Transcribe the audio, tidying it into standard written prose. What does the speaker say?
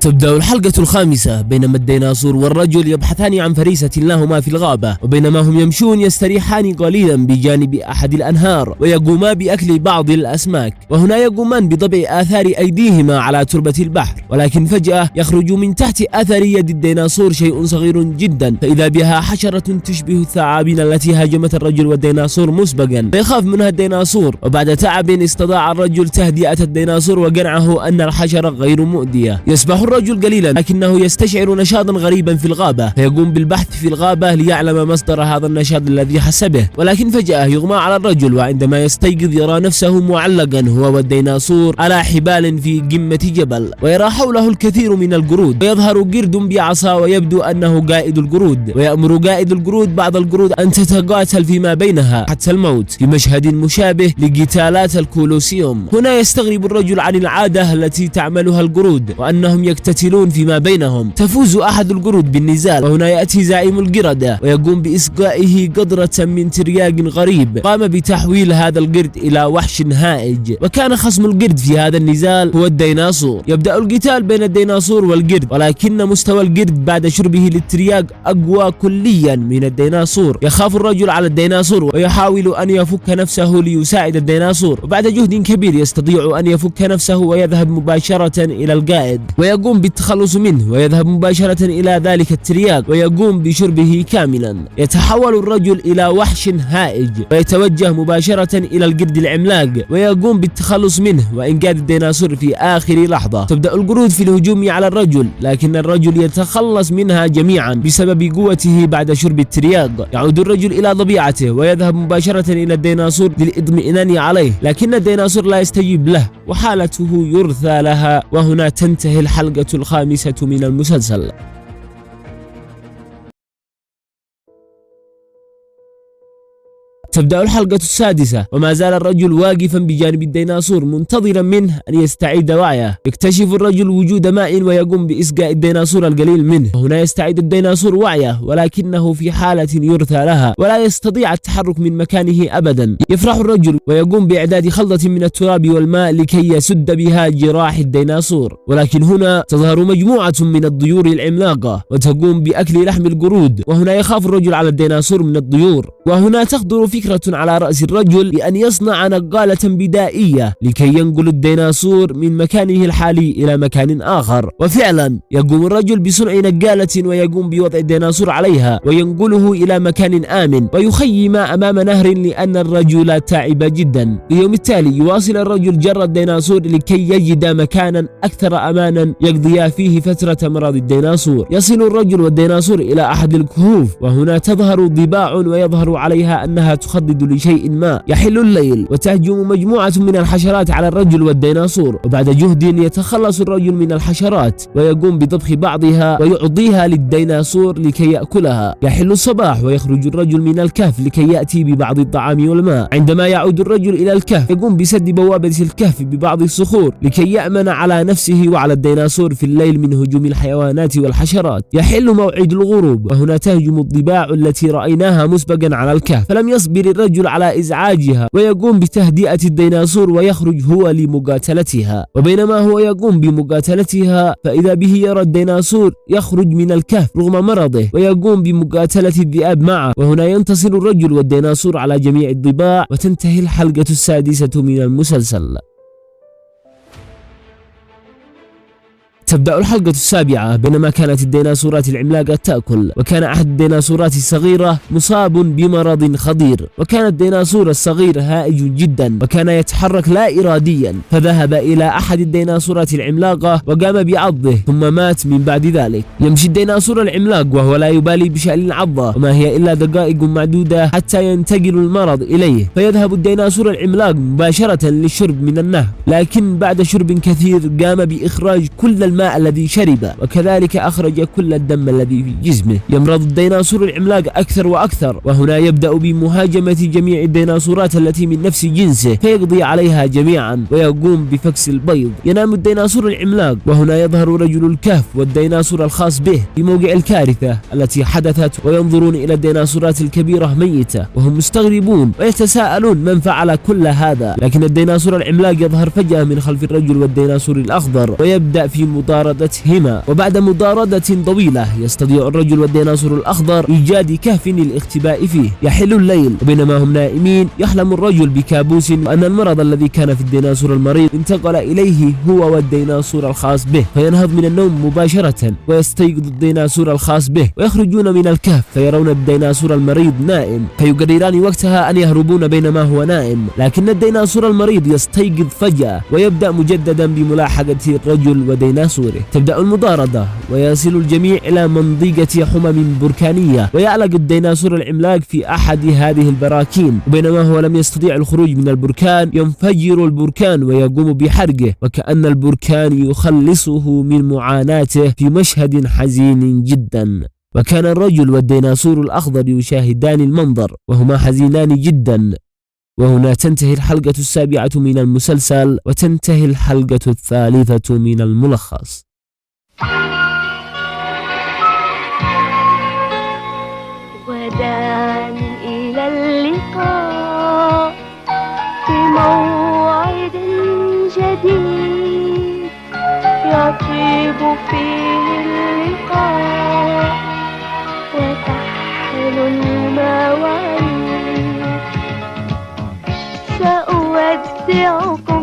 تبدأ الحلقة الخامسة بينما الديناصور والرجل يبحثان عن فريسة لهما في الغابة، وبينما هم يمشون يستريحان قليلا بجانب أحد الأنهار ويقوما بأكل بعض الأسماك، وهنا يقومان بضبع آثار أيديهما على تربة البحر، ولكن فجأة يخرج من تحت أثر يد الديناصور شيء صغير جدا، فإذا بها حشرة تشبه الثعابين التي هاجمت الرجل والديناصور مسبقا، فيخاف منها الديناصور، وبعد تعب استطاع الرجل تهدئة الديناصور وقنعه أن الحشرة غير مؤذية. يسبح الرجل قليلا لكنه يستشعر نشاطا غريبا في الغابة، فيقوم بالبحث في الغابة ليعلم مصدر هذا النشاط الذي حس به، ولكن فجأة يغمى على الرجل، وعندما يستيقظ يرى نفسه معلقا هو والديناصور على حبال في قمة جبل، ويرى حوله الكثير من القرود، ويظهر قرد بعصا ويبدو أنه قائد القرود، ويأمر قائد القرود بعض القرود أن تتقاتل فيما بينها حتى الموت في مشهد مشابه لقتالات الكولوسيوم. هنا يستغرب الرجل عن العادة التي تعملها القرود وأنهم يقتتلون فيما بينهم. تفوز أحد القرود بالنزال، وهنا يأتي زعيم القردة ويقوم بإسقائه قدرة من ترياق غريب، قام بتحويل هذا القرد إلى وحش هائج، وكان خصم القرد في هذا النزال هو الديناصور. يبدأ القتال بين الديناصور والقرد، ولكن مستوى القرد بعد شربه للترياق أقوى كليا من الديناصور. يخاف الرجل على الديناصور ويحاول أن يفك نفسه ليساعد الديناصور، وبعد جهد كبير يستطيع أن يفك نفسه ويذهب مباشرة إلى القائد ويقوم بالتخلص منه، ويذهب مباشرة إلى ذلك الترياق ويقوم بشربه كاملا. يتحول الرجل إلى وحش هائج ويتوجه مباشرة إلى القرد العملاق ويقوم بالتخلص منه وإنقاذ الديناصور في آخر لحظة. تبدأ القرود في الهجوم على الرجل، لكن الرجل يتخلص منها جميعا بسبب قوته بعد شرب الترياق. يعود الرجل إلى طبيعته ويذهب مباشرة إلى الديناصور للإطمئنان عليه، لكن الديناصور لا يستجيب له وحالته يرثى لها. وهنا تنتهي الحلقة الخامسة من المسلسل. تبدأ الحلقة السادسة، وما زال الرجل واقفا بجانب الديناصور منتظرا منه أن يستعيد وعيه. يكتشف الرجل وجود ماء ويقوم بإسقاء الديناصور القليل منه، وهنا يستعيد الديناصور وعيه ولكنه في حالة يرثى لها ولا يستطيع التحرك من مكانه أبدا. يفرح الرجل ويقوم بإعداد خلطة من التراب والماء لكي يسد بها جراح الديناصور، ولكن هنا تظهر مجموعة من الطيور العملاقة وتقوم بأكل لحم القرود، وهنا يخاف الرجل على الديناصور من الطيور. وهنا تخطر فكرة على رأس الرجل بأن يصنع نقالة بدائية لكي ينقل الديناصور من مكانه الحالي إلى مكان آخر، وفعلا يقوم الرجل بصنع نقالة ويقوم بوضع الديناصور عليها وينقله إلى مكان آمن ويخيم أمام نهر لأن الرجل تعب جدا. في اليوم التالي يواصل الرجل جر الديناصور لكي يجد مكانا أكثر أمانا يقضي فيه فترة مرض الديناصور. يصل الرجل والديناصور إلى أحد الكهوف، وهنا تظهر ضباع ويظهر عليها أنها تخضد لشيء ما. يحل الليل وتهجم مجموعة من الحشرات على الرجل والديناصور، وبعد جهد يتخلص الرجل من الحشرات ويقوم بطبخ بعضها ويعطيها للديناصور لكي يأكلها. يحل الصباح ويخرج الرجل من الكهف لكي يأتي ببعض الطعام والماء. عندما يعود الرجل إلى الكهف يقوم بسد بوابة الكهف ببعض الصخور لكي يأمن على نفسه وعلى الديناصور في الليل من هجوم الحيوانات والحشرات. يحل موعد الغروب، وهنا تهجم الضباع التي رأيناها مسبقا على الكهف، فلم يصبر الرجل على إزعاجها ويقوم بتهدئة الديناصور ويخرج هو لمقاتلتها. وبينما هو يقوم بمقاتلتها فإذا به يرى الديناصور يخرج من الكهف رغم مرضه ويقوم بمقاتلة الذئاب معه، وهنا ينتصر الرجل والديناصور على جميع الضباع. وتنتهي الحلقة السادسة من المسلسل. تبدأ الحلقة السابعة، بينما كانت الديناصورات العملاقة تأكل، وكان أحد الديناصورات الصغيرة مصاب بمرض خطير، وكان الديناصور الصغير هائج جدا وكان يتحرك لا إراديا، فذهب إلى أحد الديناصورات العملاقة وقام بعضه ثم مات من بعد ذلك. يمشي الديناصور العملاق وهو لا يبالي بشأن العضة، وما هي إلا دقائق معدودة حتى ينتقل المرض إليه، فيذهب الديناصور العملاق مباشرة للشرب من النهر، لكن بعد شرب كثير قام بإخراج كل الماء الذي شرب، وكذلك أخرج كل الدم الذي في جسمه. يمرض الديناصور العملاق أكثر وأكثر، وهنا يبدأ بمهاجمة جميع الديناصورات التي من نفس جنسه فيقضي عليها جميعا ويقوم بفكس البيض. ينام الديناصور العملاق، وهنا يظهر رجل الكهف والديناصور الخاص به في موقع الكارثة التي حدثت، وينظرون إلى الديناصورات الكبيرة ميتة وهم مستغربون ويتساءلون من فعل كل هذا، لكن الديناصور العملاق يظهر فجأة من خلف الرجل والديناصور الأخضر ويبدأ في مطاردتهما. وبعد مطاردة طويلة يستطيع الرجل والديناصور الأخضر إيجاد كهف للاختباء فيه. يحل الليل وبينما هم نائمين يحلم الرجل بكابوس أن المرض الذي كان في الديناصور المريض انتقل إليه هو والديناصور الخاص به، فينهض من النوم مباشرة ويستيقظ الديناصور الخاص به ويخرجون من الكهف فيرون الديناصور المريض نائم، فيقرران وقتها أن يهربون بينما هو نائم، لكن الديناصور المريض يستيقظ فجأة ويبدأ مجددا بملاحقة الرجل وديناصوره. تبدأ المطاردة ويصل الجميع إلى منطقة حمم بركانية، ويعلق الديناصور العملاق في أحد هذه البراكين، وبينما هو لم يستطيع الخروج من البركان ينفجر البركان ويقوم بحرقه، وكأن البركان يخلصه من معاناته في مشهد حزين جدا. وكان الرجل والديناصور الأخضر يشاهدان المنظر وهما حزينان جدا. وهنا تنتهي الحلقة 7 من المسلسل، وتنتهي الحلقة 3 من الملخص. وداعا إلى اللقاء في موعد جديد يطيب فيه اللقاء وتحلو المواعيد. سأودعكم